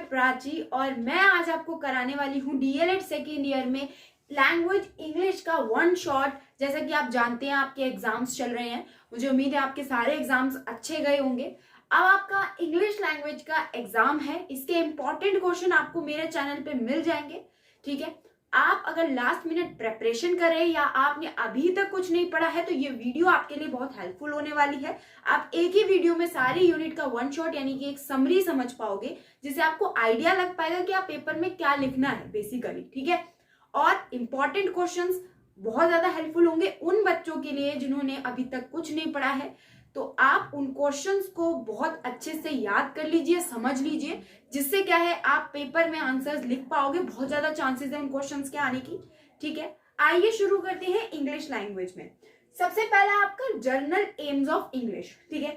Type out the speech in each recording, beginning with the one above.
प्राची और मैं आज आपको कराने वाली हूँ डीएलएड सेकेंड ईयर में लैंग्वेज इंग्लिश का वन शॉट। जैसा कि आप जानते हैं आपके एग्जाम्स चल रहे हैं, मुझे उम्मीद है आपके सारे एग्जाम्स अच्छे गए होंगे। अब आपका इंग्लिश लैंग्वेज का एग्जाम है, इसके इंपॉर्टेंट क्वेश्चन आपको मेरे चैनल पे मिल जाएंगे। ठीक है, आप अगर लास्ट मिनट प्रेपरेशन करें या आपने अभी तक कुछ नहीं पढ़ा है तो ये वीडियो आपके लिए बहुत हेल्पफुल होने वाली है। आप एक ही वीडियो में सारी यूनिट का वन शॉट यानी कि एक समरी समझ पाओगे, जिससे आपको आइडिया लग पाएगा कि आप पेपर में क्या लिखना है बेसिकली। ठीक है, और इंपॉर्टेंट क्वेश्चंस बहुत ज्यादा हेल्पफुल होंगे उन बच्चों के लिए जिन्होंने अभी तक कुछ नहीं पढ़ा है। तो आप उन क्वेश्चंस को बहुत अच्छे से याद कर लीजिए, समझ लीजिए, जिससे क्या है आप पेपर में आंसर्स लिख पाओगे। बहुत ज्यादा चांसेस है उन क्वेश्चंस के आने की। ठीक है, आइए शुरू करते हैं इंग्लिश लैंग्वेज में। सबसे पहला आपका जर्नल एम्स ऑफ इंग्लिश। ठीक है,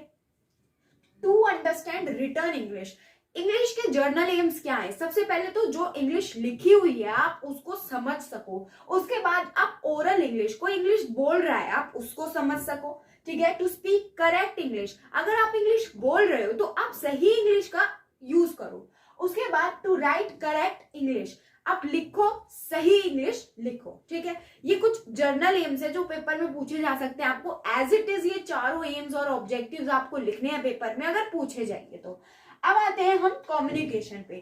to understand written English. English के जर्नल एम्स क्या है? सबसे पहले तो जो इंग्लिश लिखी हुई है आप उसको समझ सको। उसके बाद आप ओरल इंग्लिश, कोई इंग्लिश बोल रहा है आप उसको समझ सको। ठीक है, टू स्पीक करेक्ट इंग्लिश, अगर आप इंग्लिश बोल रहे हो तो आप सही इंग्लिश का यूज करो। उसके बाद टू राइट करेक्ट इंग्लिश, आप लिखो, सही इंग्लिश लिखो। ठीक है, ये कुछ जर्नल एम्स है जो पेपर में पूछे जा सकते हैं। आपको एज इट इज ये चारों एम्स और ऑब्जेक्टिव्स आपको लिखने हैं पेपर में अगर पूछे जाएंगे तो। अब आते हैं हम कम्युनिकेशन पे।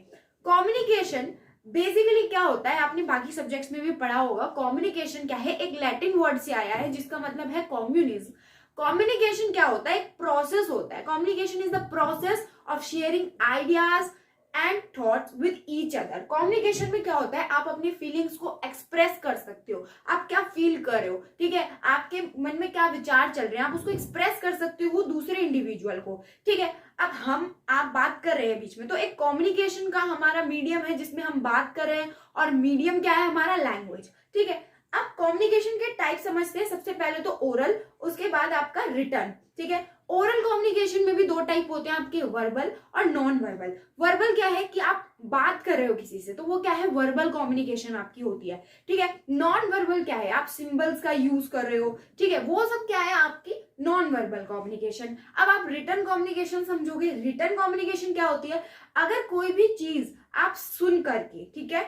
कम्युनिकेशन बेसिकली क्या होता है, आपने बाकी सब्जेक्ट्स में भी पढ़ा होगा। कम्युनिकेशन क्या है, एक लैटिन वर्ड से आया है जिसका मतलब है कम्युनिज्म। कम्युनिकेशन क्या होता है, एक प्रोसेस होता है। Communication is the process of sharing ideas and thoughts with each other. Communication में क्या होता है, आप अपनी फीलिंग्स को एक्सप्रेस कर सकते हो, आप क्या फील कर रहे हो। ठीक है, आपके मन में क्या विचार चल रहे हैं, आप उसको एक्सप्रेस कर सकते हो दूसरे इंडिविजुअल को। ठीक है, अब आप बात कर रहे हैं बीच में, तो एक कम्युनिकेशन का हमारा मीडियम है जिसमें हम बात कर रहे हैं, और मीडियम क्या है हमारा, लैंग्वेज। ठीक है, अब कम्युनिकेशन के टाइप समझते हैं। सबसे पहले तो ओरल, उसके बाद आपका रिटन। ठीक है, ओरल कम्युनिकेशन में भी दो टाइप होते हैं आपके, वर्बल और नॉन वर्बल। वर्बल क्या है कि आप बात कर रहे हो किसी से, तो वो क्या है, वर्बल कम्युनिकेशन आपकी होती है। ठीक है, नॉन वर्बल क्या है, आप सिंबल्स का यूज कर रहे हो। ठीक है, वो सब क्या है आपकी नॉन वर्बल कम्युनिकेशन। अब आप रिटन कम्युनिकेशन समझोगे। रिटन कम्युनिकेशन क्या होती है, अगर कोई भी चीज आप सुन करके, ठीक है,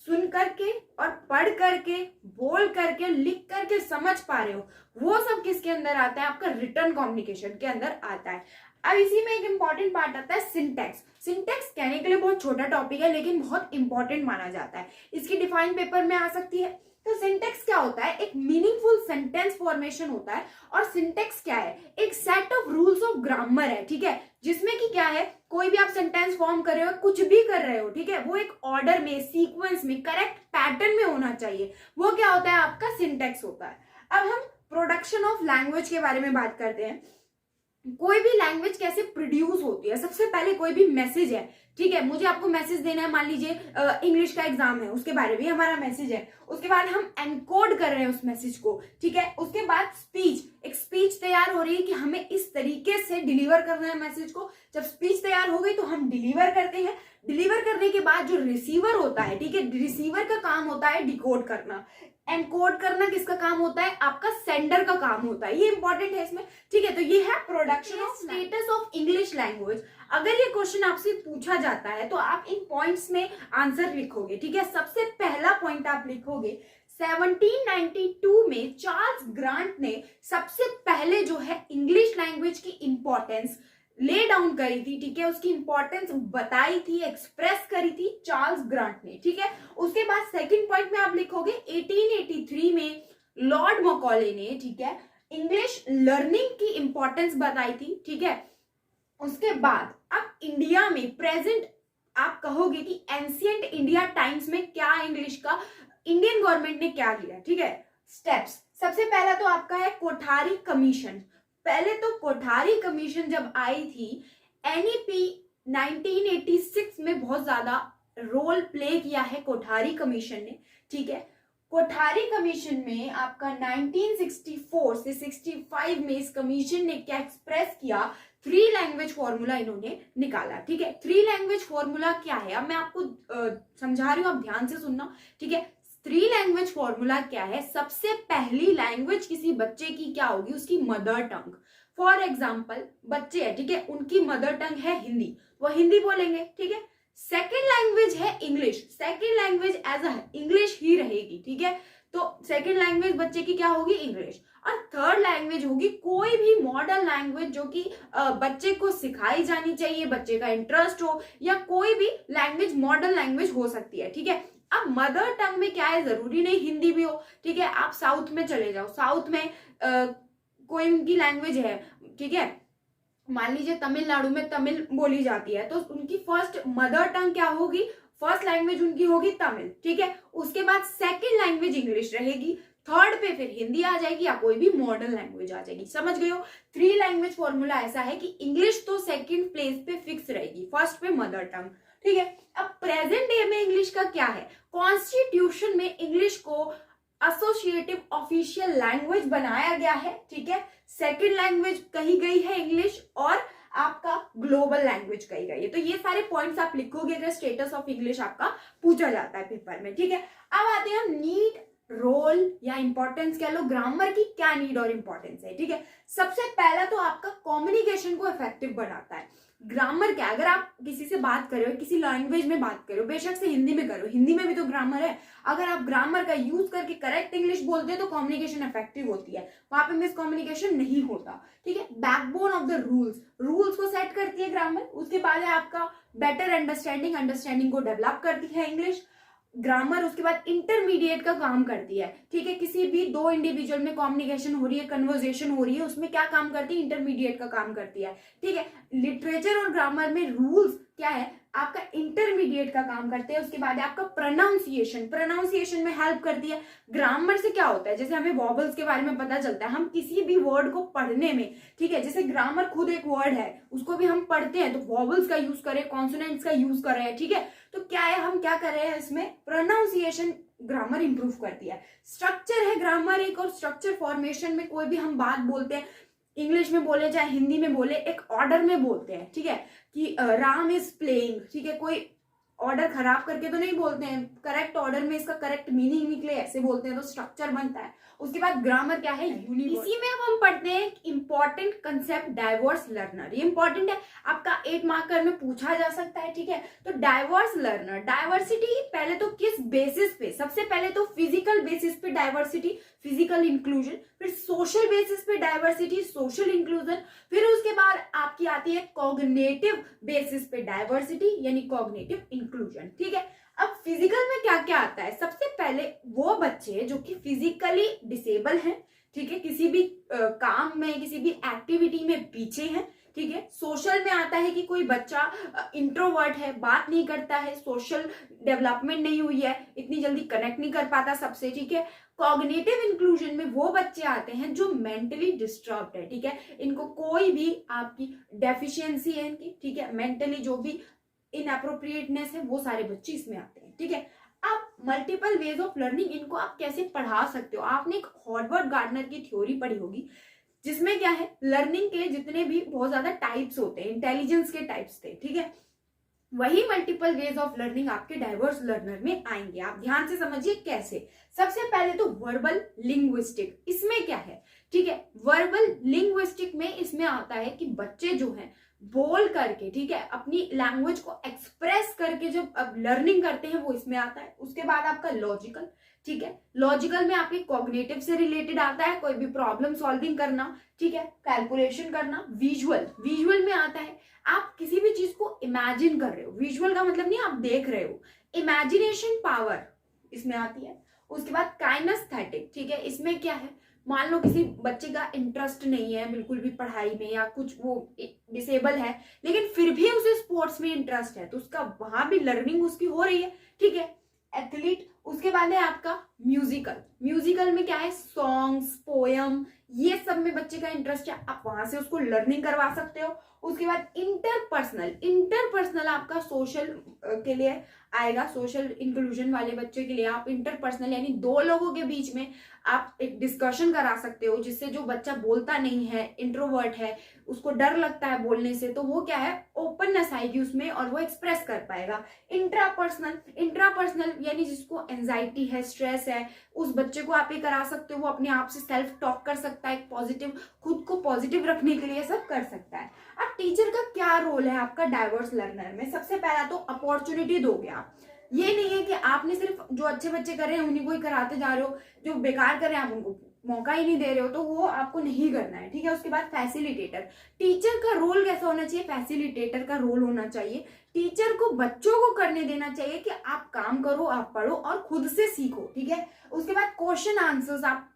सुन करके और पढ़ करके, बोल करके, लिख करके समझ पा रहे हो, वो सब किसके अंदर आता है, आपका रिटन कम्युनिकेशन के अंदर आता है। अब इसी में एक इंपॉर्टेंट पार्ट आता है सिंटैक्स। सिंटैक्स कहने के लिए बहुत छोटा टॉपिक है लेकिन बहुत इंपॉर्टेंट माना जाता है, इसकी डिफाइन पेपर में आ सकती है। तो सिंटैक्स क्या होता है, एक मीनिंगफुल सेंटेंस फॉर्मेशन होता है। और सिंटैक्स क्या है, एक set of rules of grammar है। ठीक है, जिसमें कि क्या है, कोई भी आप सेंटेंस फॉर्म कर रहे हो, कुछ भी कर रहे हो, ठीक है, वो एक ऑर्डर में, सीक्वेंस में, करेक्ट पैटर्न में होना चाहिए। वो क्या होता है, आपका सिंटैक्स होता है। अब हम प्रोडक्शन ऑफ लैंग्वेज के बारे में बात करते हैं। कोई भी लैंग्वेज कैसे प्रोड्यूस होती है, सबसे पहले कोई भी मैसेज है, ठीक है, मुझे आपको मैसेज देना है, मान लीजिए इंग्लिश का एग्जाम है, उसके बारे में हमारा मैसेज है। उसके बाद हम एनकोड कर रहे हैं उस मैसेज को। ठीक है, उसके बाद स्पीच, एक स्पीच तैयार हो रही है कि हमें इस तरीके से डिलीवर करना है मैसेज को। जब स्पीच तैयार हो गई तो हम डिलीवर करते हैं। डिलीवर करने के बाद जो रिसीवर होता है, ठीक है, रिसीवर का काम होता है डिकोड करना। एनकोड करना किसका काम होता है, आपका सेंडर का काम होता है। ये इंपॉर्टेंट है इसमें। ठीक है, तो ये है production of status of English language. अगर ये क्वेश्चन आपसे पूछा जाता है तो आप इन पॉइंट्स में आंसर लिखोगे। ठीक है, सबसे पहला पॉइंट आप लिखोगे, 1792 में चार्ल्स ग्रांट ने सबसे पहले जो है इंग्लिश लैंग्वेज की इंपॉर्टेंस ले डाउन करी थी। ठीक है, उसकी इंपॉर्टेंस बताई थी, एक्सप्रेस करी थी चार्ल्स ग्रांट ने। ठीक है, उसके बाद सेकंड पॉइंट में आप लिखोगे 1883 में लॉर्ड मकॉले ने, ठीक है, इंग्लिश लर्निंग की इंपॉर्टेंस बताई थी। ठीक है, उसके बाद अब इंडिया में प्रेजेंट आप कहोगे कि एंशिएंट इंडिया टाइम्स में क्या इंग्लिश का इंडियन गवर्नमेंट ने क्या किया। ठीक है, स्टेप्स, सबसे पहला तो आपका है कोठारी कमीशन। पहले तो कोठारी कमीशन जब आई थी, एनईपी 1986 में बहुत ज्यादा रोल प्ले किया है कोठारी कमीशन ने। ठीक है, कोठारी कमीशन में आपका 1964 से 65 में इस कमीशन ने क्या एक्सप्रेस किया, 3 लैंग्वेज फॉर्मूला इन्होंने निकाला। ठीक है, 3 लैंग्वेज फॉर्मूला क्या है, अब मैं आपको समझा रही हूं, आप ध्यान से सुनना। ठीक है, 3 लैंग्वेज फॉर्मूला क्या है, सबसे पहली लैंग्वेज किसी बच्चे की क्या होगी, उसकी मदर टंग। फॉर एग्जाम्पल बच्चे है, ठीक है, उनकी मदर टंग है हिंदी, वो हिंदी बोलेंगे। ठीक है, सेकेंड लैंग्वेज है English, second language as a English ही रहेगी, ठीक है। तो सेकेंड लैंग्वेज बच्चे की क्या होगी, इंग्लिश। और थर्ड लैंग्वेज होगी कोई भी मॉडर्न लैंग्वेज जो कि बच्चे को सिखाई जानी चाहिए, बच्चे का इंटरेस्ट हो, या कोई भी लैंग्वेज मॉडर्न लैंग्वेज हो सकती है, ठीक है। अब मदर टंग में क्या है, जरूरी नहीं हिंदी भी हो, ठीक है। आप साउथ में चले जाओ, साउथ में कोई उनकी लैंग्वेज है, ठीक है, मान लीजिए तमिलनाडु में तमिल बोली जाती है, तो उनकी फर्स्ट मदर टंग क्या होगी, फर्स्ट लैंग्वेज उनकी होगी तमिल, ठीक है। उसके बाद सेकंड लैंग्वेज इंग्लिश रहेगी, थर्ड पे फिर हिंदी आ जाएगी या कोई भी मॉडर्न लैंग्वेज आ जाएगी, समझ गए हो। 3 लैंग्वेज फॉर्मूला ऐसा है कि इंग्लिश तो सेकंड प्लेस पे फिक्स रहेगी, फर्स्ट पे मदर टंग, ठीक है। अब प्रेजेंट डे में इंग्लिश का क्या है, कॉन्स्टिट्यूशन में इंग्लिश को एसोसिएटिव ऑफिशियल लैंग्वेज बनाया गया है, ठीक है। सेकंड लैंग्वेज कही गई है इंग्लिश, और आपका ग्लोबल लैंग्वेज कही गई है। तो ये सारे पॉइंट्स आप लिखोगे अगर स्टेटस ऑफ इंग्लिश आपका पूछा जाता है पेपर में, ठीक है। अब आते हैं हम नीड, रोल या इंपॉर्टेंस कह लो, ग्रामर की क्या नीड और इंपॉर्टेंस है, ठीक है। सबसे पहला तो आपका कम्युनिकेशन को इफेक्टिव बनाता है। ग्रामर क्या, अगर आप किसी से बात कर रहे हो, किसी लैंग्वेज में बात कर रहे हो, बेशक से हिंदी में करो, हिंदी में भी तो ग्रामर है, अगर आप ग्रामर का यूज करके करेक्ट इंग्लिश बोलते हो तो कम्युनिकेशन इफेक्टिव होती है, वहां पे मिस कम्युनिकेशन नहीं होता, ठीक है। Backbone of the rules, rules को सेट करती है ग्रामर। उसके बाद है आपका बेटर अंडरस्टैंडिंग, अंडरस्टैंडिंग को डेवलप करती है इंग्लिश, ग्रामर। उसके बाद इंटरमीडिएट का काम करती है, ठीक है। किसी भी दो इंडिविजुअल में कम्युनिकेशन हो रही है, कन्वर्सेशन हो रही है, उसमें क्या काम करती है, इंटरमीडिएट का काम करती है, ठीक है। लिटरेचर और ग्रामर में रूल्स क्या है, आपका इंटरमीडिएट का काम करते हैं। उसके बाद है आपका प्रोनाउंसिएशन, प्रोनाउंसिएशन में हेल्प करती है। ग्रामर से क्या होता है, जैसे हमें वॉबल्स के बारे में पता चलता है, हम किसी भी वर्ड को पढ़ने में, ठीक है, जैसे ग्रामर खुद एक वर्ड है, उसको भी हम पढ़ते हैं तो वॉबल्स का यूज करें, कॉन्सोनेंट्स का यूज कर रहे हैं, ठीक है। तो क्या है, हम क्या कर रहे हैं, इसमें प्रोनाउंसिएशन ग्रामर इंप्रूव करती है। स्ट्रक्चर है ग्रामर एक, और स्ट्रक्चर फॉर्मेशन में कोई भी हम बात बोलते हैं, इंग्लिश में बोले चाहे हिंदी में बोले, एक ऑर्डर में बोलते हैं, ठीक है, कि राम इज प्लेइंग, ठीक है। कोई ऑर्डर खराब करके तो नहीं बोलते हैं, करेक्ट ऑर्डर में इसका करेक्ट मीनिंग निकले ऐसे बोलते हैं, तो स्ट्रक्चर बनता है। उसके बाद ग्रामर क्या है, यूनिवर्स। इसी में अब हम पढ़ते हैं इंपॉर्टेंट कंसेप्ट डाइवर्स लर्नर। ये इंपॉर्टेंट है, आपका 8 मार्कर में पूछा जा सकता है, ठीक है। तो डाइवर्स लर्नर, डाइवर्सिटी पहले तो किस बेसिस पे, सबसे पहले तो फिजिकल बेसिस पे डाइवर्सिटी, फिजिकल इंक्लूजन, फिर सोशल बेसिस पे डाइवर्सिटी, सोशल इंक्लूजन, फिर उसके बाद आपकी आती है कॉग्निटिव बेसिस पे डाइवर्सिटी यानी कॉग्निटिव इंक्लूजन, ठीक है। अब फिजिकल में क्या क्या आता है, सबसे पहले वो बच्चे जो कि फिजिकली डिसेबल हैं, ठीक है, किसी भी काम में, किसी भी एक्टिविटी में पीछे हैं, ठीक है। सोशल में आता है कि कोई बच्चा इंट्रोवर्ट है, बात नहीं करता है, सोशल डेवलपमेंट नहीं हुई है, इतनी जल्दी कनेक्ट नहीं कर पाता सबसे, ठीक है। कॉग्निटिव इंक्लूजन में वो बच्चे आते हैं जो मेंटली डिस्टर्ब्ड है, ठीक है, इनको कोई भी आपकी डेफिशिएंसी है इनकी, ठीक है, मेंटली जो भी इनअप्रोप्रिएटनेस है, वो सारे बच्चे इसमें आते हैं, ठीक है। अब मल्टीपल वेज ऑफ लर्निंग, इनको आप कैसे पढ़ा सकते हो, आपने एक हॉवर्ड गार्डनर की थ्योरी पढ़ी होगी, जिसमें क्या है, लर्निंग के जितने भी बहुत ज्यादा टाइप्स होते हैं, इंटेलिजेंस के टाइप्स थे, ठीक है, वही मल्टीपल वेज ऑफ लर्निंग आपके डाइवर्स लर्नर में आएंगे। आप ध्यान से समझिए कैसे। सबसे पहले तो वर्बल लिंग्विस्टिक, इसमें क्या है, ठीक है, वर्बल लिंग्विस्टिक में इसमें आता है कि बच्चे जो हैं बोल करके, ठीक है, अपनी लैंग्वेज को एक्सप्रेस करके जो अब लर्निंग करते हैं, वो इसमें आता है। उसके बाद आपका लॉजिकल, ठीक है, लॉजिकल में आपके कॉग्निटिव से रिलेटेड आता है, कोई भी प्रॉब्लम सॉल्विंग करना, ठीक है, कैलकुलेशन करना। विजुअल, विजुअल में आता है आप किसी भी चीज को इमेजिन कर रहे हो, विजुअल का मतलब नहीं आप देख रहे हो, इमेजिनेशन पावर इसमें आती है। उसके बाद काइनेस्थेटिक, ठीक है, इसमें क्या है, मान लो किसी बच्चे का इंटरेस्ट नहीं है बिल्कुल भी पढ़ाई में, या कुछ वो डिसेबल है लेकिन फिर भी उसे स्पोर्ट्स में इंटरेस्ट है, तो उसका वहां भी लर्निंग उसकी हो रही है, ठीक है, एथलीट। उसके बाद है आपका म्यूजिकल, म्यूजिकल में क्या है, सॉन्ग्स, पोयम, ये सब में बच्चे का इंटरेस्ट है, आप वहां से उसको लर्निंग करवा सकते हो। उसके बाद इंटरपर्सनल, इंटरपर्सनल आपका सोशल के लिए आएगा, सोशल इंक्लूजन वाले बच्चे के लिए आप इंटरपर्सनल यानी दो लोगों के बीच में आप एक डिस्कशन करा सकते हो, जिससे जो बच्चा बोलता नहीं है, इंट्रोवर्ट है, उसको डर लगता है बोलने से, तो वो क्या है, ओपननेस आएगी उसमें और वो एक्सप्रेस कर पाएगा। इंट्रापर्सनल, इंट्रापर्सनल यानी जिसको एंजाइटी है, स्ट्रेस है, उस बच्चे को आप ये करा सकते हो, वो अपने आप से सेल्फ टॉक कर सकता है, पॉजिटिव, खुद को पॉजिटिव रखने के लिए सब कर सकता है। अब अब टीचर का क्या रोल है आपका डाइवर्स लर्नर में? सबसे पहला तो अपॉर्चुनिटी दोगे आप। ये नहीं है कि आपने सिर्फ जो अच्छे बच्चे कर रहे हैं उन्हीं को ही कराते जा रहे हो, जो बेकार कर रहे हैं आप उनको मौका ही नहीं दे रहे हो, तो वो आपको नहीं करना है, ठीक है। उसके बाद फैसिलिटेटर, टीचर का रोल कैसा होना चाहिए? फैसिलिटेटर का रोल होना चाहिए, टीचर को बच्चों को करने देना चाहिए कि आप काम करो, आप पढ़ो और खुद से सीखो, ठीक है। उसके बाद क्वेश्चन आंसर्स आप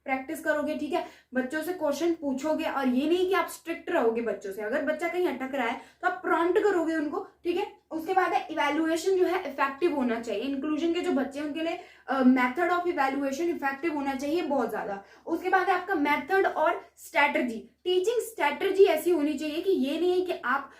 प्रैक्टिस करोगे, ठीक है, बच्चों से क्वेश्चन पूछोगे, और ये नहीं कि आप स्ट्रिक्ट रहोगे बच्चों से, अगर बच्चा कहीं अटक रहा है तो आप प्रॉम्प्ट करोगे उनको, ठीक है। उसके बाद है इवैल्यूएशन जो है इफेक्टिव होना चाहिए, इंक्लूजन के जो बच्चे हैं उनके लिए मेथड ऑफ इवैल्यूएशन इफेक्टिव होना चाहिए बहुत ज्यादा। उसके बाद है आपका मेथड और स्ट्रैटेजी, टीचिंग स्ट्रैटेजी ऐसी होनी चाहिए कि ये नहीं है कि आप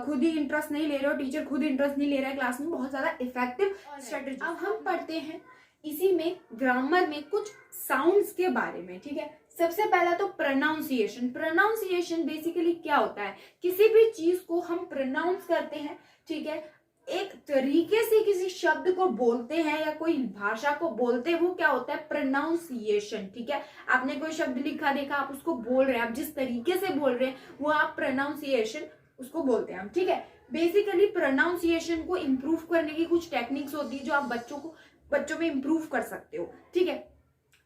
खुद ही इंटरेस्ट नहीं ले रहे हो, टीचर खुद इंटरेस्ट नहीं ले रहा है क्लास में, बहुत ज्यादा इफेक्टिव स्ट्रैटेजी। अब हम पढ़ते हैं इसी में ग्रामर में कुछ साउंड्स के बारे में, ठीक है। सबसे पहला तो प्रोनाउंसिएशन। प्रोनाउंसिएशन बेसिकली क्या होता है? किसी भी चीज को हम प्रोनाउंस करते हैं, ठीक है, एक तरीके से किसी शब्द को बोलते हैं या कोई भाषा को बोलते हैं, वो क्या होता है? प्रोनाउंसिएशन, ठीक है। आपने कोई शब्द लिखा देखा, आप उसको बोल रहे हैं, आप जिस तरीके से बोल रहे हैं वो आप प्रोनाउंसिएशन उसको बोलते हैं हम, ठीक है। बेसिकली प्रोनाउंसिएशन को इम्प्रूव करने की कुछ टेक्निक्स होती है जो आप बच्चों में इम्प्रूव कर सकते हो, ठीक है।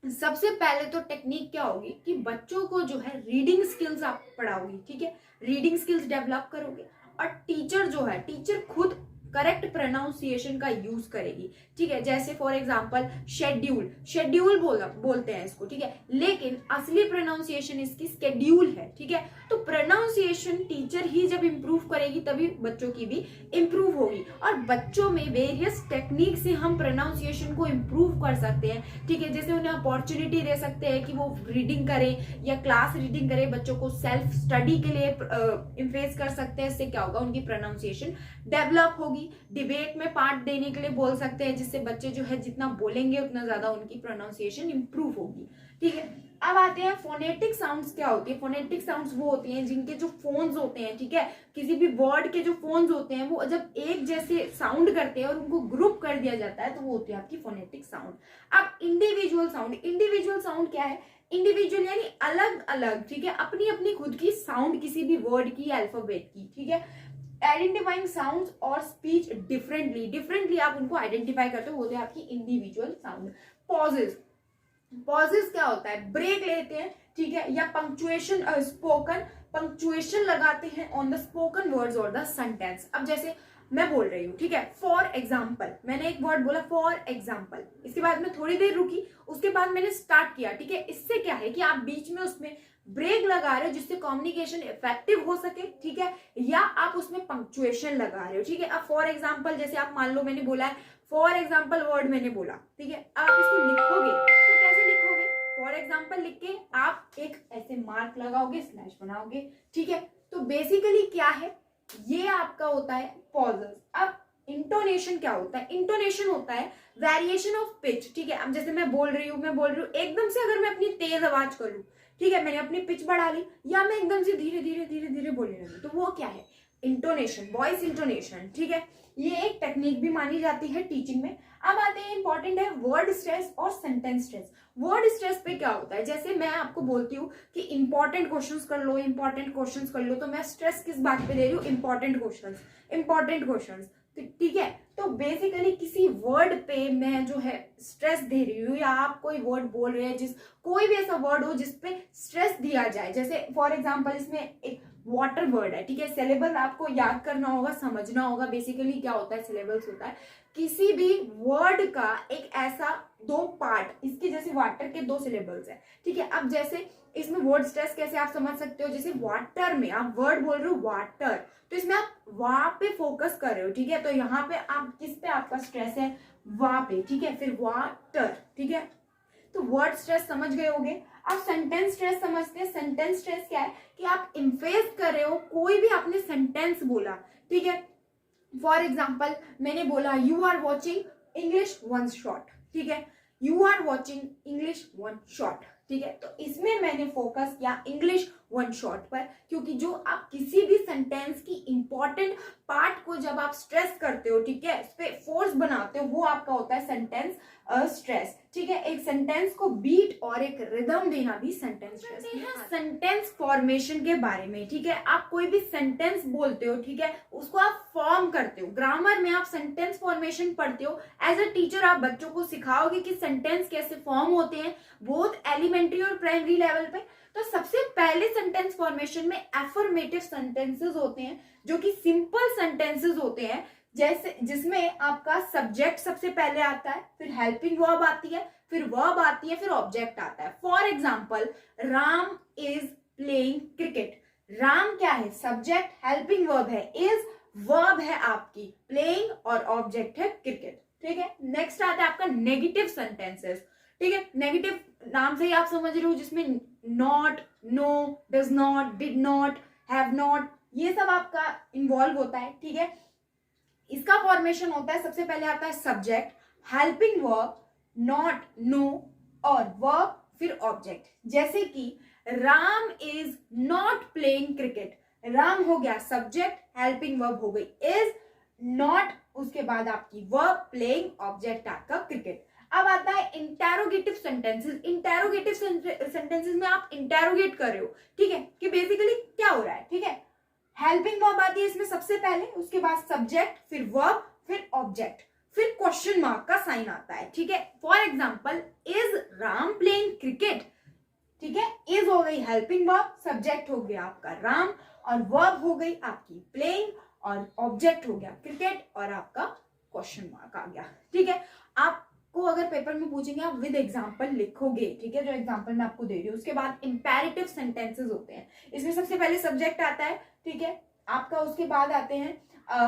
सबसे पहले तो टेक्निक क्या होगी कि बच्चों को जो है रीडिंग स्किल्स आप पढ़ाओगी, ठीक है, रीडिंग स्किल्स डेवलप करोगे, और टीचर जो है, टीचर खुद करेक्ट प्रोनाउंसिएशन का यूज करेगी, ठीक है। जैसे फॉर एग्जांपल शेड्यूल बोलते हैं इसको, ठीक है, लेकिन असली प्रोनाउंसिएशन इसकी स्केड्यूल है, ठीक है। तो प्रोनाउंसिएशन टीचर ही जब इंप्रूव करेगी तभी बच्चों की भी इंप्रूव होगी, और बच्चों में वेरियस टेक्निक से हम प्रोनाउंसिएशन को इंप्रूव कर सकते हैं, ठीक है। जैसे उन्हें अपॉर्चुनिटी दे सकते हैं कि वो रीडिंग करें या क्लास रीडिंग करें, बच्चों को सेल्फ स्टडी के लिए इन्फ्लुएंस कर सकते हैं, इससे क्या होगा? उनकी प्रोनाउंसिएशन डेवलप होगी। डिबेट में पार्ट देने के लिए बोल सकते हैं, जिससे बच्चे जो है जितना बोलेंगे उतना ज्यादा उनकी प्रोनाउंसिएशन इंप्रूव होगी, ठीक है। अब आते हैं फोनेटिक साउंड्स क्या होती है? फोनेटिक साउंड्स वो होती हैं जिनके जो फोन्स होते हैं, ठीक है, किसी भी वर्ड के जो फोन्स होते हैं वो जब एक जैसे साउंड करते हैं और उनको ग्रुप कर दिया जाता है तो वो होती है आपकी फोनेटिक साउंड। अब इंडिविजुअल साउंड क्या है? इंडिविजुअल यानी अलग अलग, ठीक है, अपनी अपनी खुद की साउंड किसी भी वर्ड की, अल्फाबेट की, ठीक है। आइडेंटिफाइंग साउंड्स और स्पीच डिफरेंटली आप उनको आइडेंटिफाई करते हो, होते हैं आपकी इंडिविजुअल साउंड। पॉजेस क्या होता है? ब्रेक लेते हैं, ठीक है, या पंक्चुएशन लगाते हैं ऑन द स्पोकन वर्ड्स और द सेंटेंस। अब जैसे मैं बोल रही हूँ, ठीक है, फॉर एग्जाम्पल, मैंने एक वर्ड बोला फॉर एग्जाम्पल, इसके बाद मैं थोड़ी देर रुकी, उसके बाद मैंने स्टार्ट किया, ठीक है। इससे क्या है कि आप बीच में उसमें ब्रेक लगा रहे हो जिससे कम्युनिकेशन इफेक्टिव हो सके, ठीक है, या आप उसमें पंक्चुएशन लगा रहे हो, ठीक है। अब फॉर एग्जाम्पल, जैसे आप मान लो मैंने बोला है फॉर एग्जाम्पल वर्ड मैंने बोला, ठीक है, अब आप इसको लिखोगे तो कैसे लिखोगे? फॉर एग्जाम्पल लिख के आप एक ऐसे मार्क लगाओगे, स्लैश बनाओगे, ठीक है। तो बेसिकली क्या है, ये आपका होता है पॉजेस। अब इंटोनेशन क्या होता है? इंटोनेशन होता है वेरिएशन ऑफ पिच, ठीक है। अब जैसे मैं बोल रही हूँ एकदम से अगर मैं अपनी तेज आवाज करूँ, ठीक है, मैंने अपनी पिच बढ़ा ली, या मैं एकदम से धीरे धीरे बोलने लगी, तो वो क्या है? इंटोनेशन, वॉइस इंटोनेशन, ठीक है। ये एक टेक्निक भी मानी जाती है टीचिंग में। अब आते हैं इंपॉर्टेंट है वर्ड स्ट्रेस और सेंटेंस स्ट्रेस। वर्ड स्ट्रेस पे क्या होता है? जैसे मैं आपको बोलती हूँ कि इंपॉर्टेंट क्वेश्चंस कर लो, तो मैं स्ट्रेस किस बात पे दे रही हूँ? इंपॉर्टेंट क्वेश्चंस, ठीक है। तो बेसिकली किसी वर्ड पे मैं जो है स्ट्रेस दे रही हूँ, या आप कोई वर्ड बोल रहे हैं कोई भी ऐसा वर्ड हो जिसपे स्ट्रेस दिया जाए, जैसे फॉर एग्जांपल इसमें एक वाटर वर्ड है, ठीक है। सिलेबल आपको याद करना होगा, समझना होगा। बेसिकली क्या होता है? सिलेबल्स होता है किसी भी वर्ड का एक ऐसा दो पार्ट, इसके जैसे वाटर के दो सिलेबल्स है, ठीक है। अब जैसे इसमें वर्ड स्ट्रेस कैसे आप समझ सकते हो? जैसे वाटर में आप वर्ड बोल रहे हो वाटर, तो इसमें आप वहां पे फोकस कर रहे हो, ठीक है। तो यहाँ पे आप किस पे आपका स्ट्रेस है? वहां पे, ठीक है। फिर वाटर, ठीक है। तो वर्ड स्ट्रेस समझ गए होंगे। अब सेंटेंस स्ट्रेस समझते हैं। सेंटेंस स्ट्रेस क्या है कि आप इम्फेस कर रहे हो, कोई भी आपने सेंटेंस बोला, ठीक है। फॉर एग्जाम्पल मैंने बोला you are watching English one shot, ठीक है, you are watching English one shot, ठीक है। तो इसमें मैंने फोकस किया इंग्लिश वन शॉट पर, क्योंकि जो आप किसी भी सेंटेंस की इंपॉर्टेंट पार्ट को जब आप स्ट्रेस करते हो, ठीक है, इस पे फोर्स बनाते हो, वो आपका होता है सेंटेंस स्ट्रेस, ठीक है, एक सेंटेंस को बीट और एक रिदम देना भी सेंटेंस सेंटेंस फॉर्मेशन के बारे में। ठीक है, आप कोई भी सेंटेंस बोलते हो, ठीक है, उसको आप फॉर्म करते हो। ग्रामर में आप सेंटेंस फॉर्मेशन पढ़ते हो। एज अ टीचर आप बच्चों को सिखाओगे कि सेंटेंस कैसे फॉर्म होते हैं, बोथ एलिमेंट्री और प्राइमरी लेवल पे। तो सबसे पहले सेंटेंस फॉर्मेशन में एफर्मेटिव सेंटेंसेस होते हैं, जो कि सिंपल सेंटेंसेस होते हैं, जैसे जिसमें आपका सब्जेक्ट सबसे पहले आता है, फिर हेल्पिंग वर्ब आती है, फिर वर्ब आती है, फिर ऑब्जेक्ट आता है। For example, Ram is playing cricket. Ram क्या है? सब्जेक्ट, हेल्पिंग वर्ब है इज, वर्ब है आपकी प्लेइंग और ऑब्जेक्ट है क्रिकेट। ठीक है, नेक्स्ट आता है आपका नेगेटिव सेंटेंसेस। ठीक है, नेगेटिव नाम से ही आप समझ रहे हो, जिसमें not, no, does not, did not, have not, ये सब आपका इन्वॉल्व होता है। ठीक है, इसका फॉर्मेशन होता है, सबसे पहले आता है subject, helping verb, not, no और वर्ब, फिर ऑब्जेक्ट। जैसे कि Ram is not playing cricket. Ram हो गया सब्जेक्ट, हेल्पिंग वर्ब हो गई इज, नॉट, उसके बाद आपकी वर्ब, प्लेइंग, ऑब्जेक्ट आपका क्रिकेट। अब आता है इंटेरोगेटिव सेंटेंसेस। इंटेरोगेटिव सेंटेंसेस में आप इंटेरोगेट कर रहे हो, ठीक है, कि बेसिकली क्या हो रहा है। ठीक है, हेल्पिंग वर्ब आती है इसमें सबसे पहले, उसके बाद सब्जेक्ट, फिर वर्ब, फिर ऑब्जेक्ट, फिर क्वेश्चन मार्क का साइन आता है। ठीक है, for example, is Ram playing cricket. ठीक है, इज हो गई हेल्पिंग वर्ब, सब्जेक्ट हो गया आपका राम और वर्ब हो गई आपकी प्लेइंग और ऑब्जेक्ट हो गया क्रिकेट और आपका क्वेश्चन मार्क आ गया। ठीक है, आपको अगर पेपर में पूछेंगे आप विद एग्जांपल लिखोगे। ठीक है, जो एग्जांपल मैं आपको दे रही हूँ। उसके बाद इंपेरेटिव सेंटेंसेस होते हैं, इसमें सबसे पहले सब्जेक्ट आता है, ठीक है आपका, उसके बाद आते हैं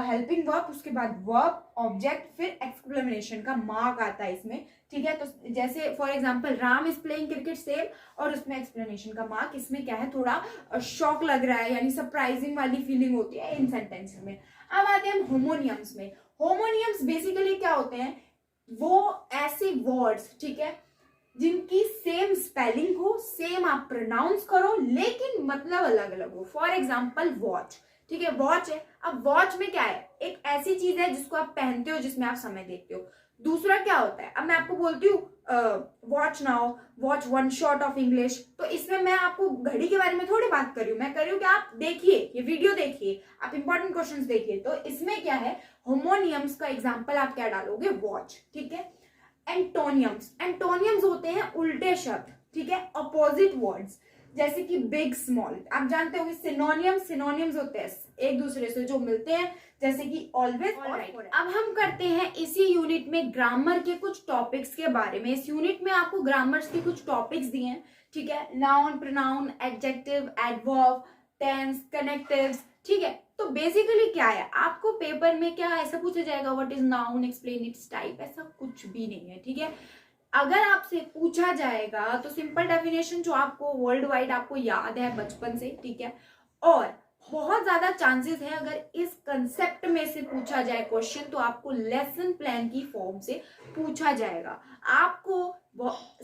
हेल्पिंग वर्ब, उसके बाद वर्ब, ऑब्जेक्ट, फिर एक्सक्लेमेशन का मार्क आता है इसमें। ठीक है, तो जैसे for example Ram is playing cricket सेल, और उसमें एक्सप्लेनेशन का मार्क। इसमें क्या है, थोड़ा शॉक लग रहा है, यानी सरप्राइजिंग वाली फीलिंग होती है इन सेंटेंसेस में। अब आते हैं होमोनियम्स में। होमोनियम्स बेसिकली क्या होते हैं, वो ऐसे वर्ड्स, ठीक है, जिनकी सेम स्पेलिंग हो, सेम आप प्रोनाउंस करो, लेकिन मतलब अलग अलग हो। For example watch. ठीक है, वॉच है, अब वॉच में क्या है, एक ऐसी चीज है जिसको आप पहनते हो, जिसमें आप समय देखते हो। दूसरा क्या होता है, अब मैं आपको बोलती हूँ watch now, watch one shot of English, तो इसमें मैं आपको घड़ी के बारे में थोड़ी बात कर रही हूँ, मैं कर रही हूँ कि आप देखिए, ये वीडियो देखिए, आप इंपॉर्टेंट क्वेश्चंस देखिए। तो इसमें क्या है, होमोनियम्स का एग्जाम्पल आप क्या डालोगे, वॉच। ठीक है, एंटोनियम्स। एंटोनियम्स होते हैं उल्टे शब्द, ठीक है, अपोजिट वर्ड्स, जैसे कि बिग, स्मॉल, आप जानते होंगे। सिनोनियम्स, सिनोनियम्स होते हैं एक दूसरे से जो मिलते हैं, जैसे कि ऑलवेज और राइट। अब हम करते हैं इसी यूनिट में ग्रामर के कुछ टॉपिक्स के बारे में। इस यूनिट में आपको ग्रामर्स के कुछ टॉपिक्स दिए हैं, ठीक है, noun, pronoun, adjective, adverb, tense, connectives. ठीक है, तो बेसिकली क्या है, आपको पेपर में क्या ऐसा पूछा जाएगा, what is noun, explain it's type, ऐसा कुछ भी नहीं है। ठीक है, अगर आपसे पूछा जाएगा तो सिंपल डेफिनेशन जो आपको वर्ल्ड वाइड आपको याद है बचपन से, ठीक है, और बहुत ज्यादा चांसेस है अगर इस कंसेप्ट में से पूछा जाए क्वेश्चन, तो आपको लेसन प्लान की फॉर्म से पूछा जाएगा। आपको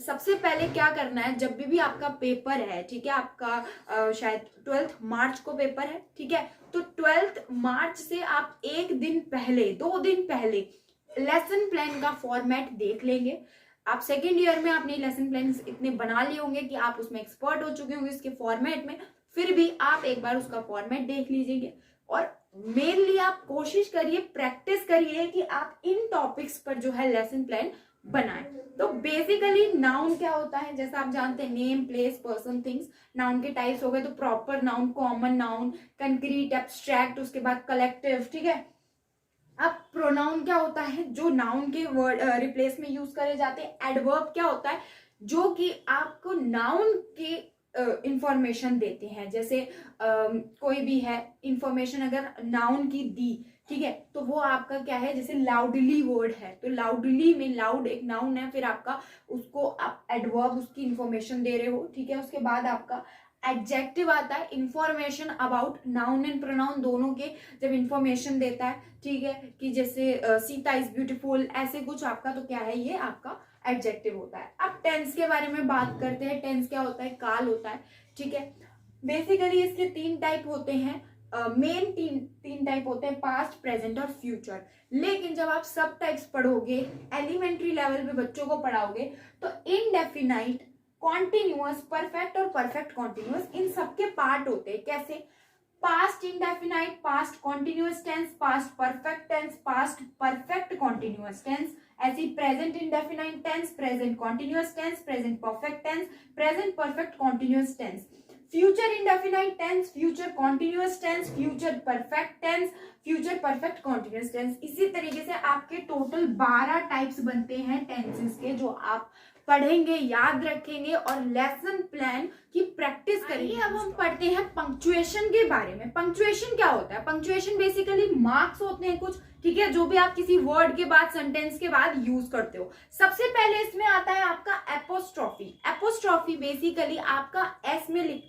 सबसे पहले क्या करना है, जब भी आपका पेपर है, ठीक है, आपका शायद 12 मार्च को पेपर है, ठीक है, तो 12 मार्च से आप एक दिन पहले, 2 दिन पहले लेसन प्लान का फॉर्मेट देख लेंगे। आप सेकेंड ईयर में अपने लेसन प्लान इतने बना लिए होंगे कि आप उसमें एक्सपर्ट हो चुके होंगे इसके फॉर्मेट में, फिर भी आप एक बार उसका फॉर्मेट देख लीजिएगा। और मेनली आप कोशिश करिए, प्रैक्टिस करिए कि आप इन टॉपिक्स पर जो है लेसन प्लान बनाएं। तो बेसिकली नाउन क्या होता है, जैसा आप जानते हैं, name, place, person, things. Noun के टाइप्स हो गए तो proper noun, common noun, concrete, abstract, उसके बाद कलेक्टिव। ठीक है, अब प्रोनाउन क्या होता है, जो नाउन के वर्ड रिप्लेस में यूज करे जाते हैं। एडवर्ब क्या होता है, जो कि आपको नाउन के इंफॉर्मेशन देते हैं। जैसे कोई भी है इंफॉर्मेशन अगर नाउन की दी, ठीक है, तो वो आपका क्या है, जैसे लाउडली वर्ड है, तो लाउडली में लाउड एक नाउन है, फिर आपका उसको आप एडवर्ब उसकी इंफॉर्मेशन दे रहे हो। ठीक है, उसके बाद आपका एडजेक्टिव आता है, information about noun and pronoun दोनों के जब इंफॉर्मेशन देता है, ठीक है, कि जैसे सीता इज ब्यूटीफुल, ऐसे कुछ आपका, तो क्या है, ये आपका एडजेक्टिव होता है। अब टेंस के बारे में बात करते हैं। टेंस क्या होता है, काल होता है। ठीक है, बेसिकली इसके 3 टाइप होते हैं, मेन तीन टाइप होते हैं, पास्ट, प्रेजेंट और फ्यूचर। लेकिन जब आप सब टाइप्स पढ़ोगे, एलिमेंट्री लेवल पे बच्चों को पढ़ाओगे, तो इनडेफिनाइट, कॉन्टिन्यूअस, परफेक्ट और परफेक्ट कॉन्टिन्यूअस, इन सबके पार्ट होते हैं। कैसे? Past indefinite, past continuous tense, past perfect tense, past perfect continuous tense. ऐसी present indefinite tense, present continuous tense, present perfect tense, present perfect continuous tense. Future indefinite tense, future continuous tense, future perfect tense, future perfect continuous tense. इसी तरीके से आपके total 12 types बनते हैं tenses के, जो आप पढ़ेंगे, याद रखेंगे और लेसन प्लान की प्रैक्टिस करेंगे। अब हम पढ़ते हैं पंक्चुएशन के बारे में। पंक्चुएशन क्या होता है? पंक्चुएशन बेसिकली मार्क्स होते हैं कुछ, ठीक है, जो भी आप किसी वर्ड के बाद, सेंटेंस के बाद यूज करते हो। सबसे पहले इसमें आता है आपका एपोस्ट्रॉफी। एपोस्ट्रॉफी बेसिकली आपका एस में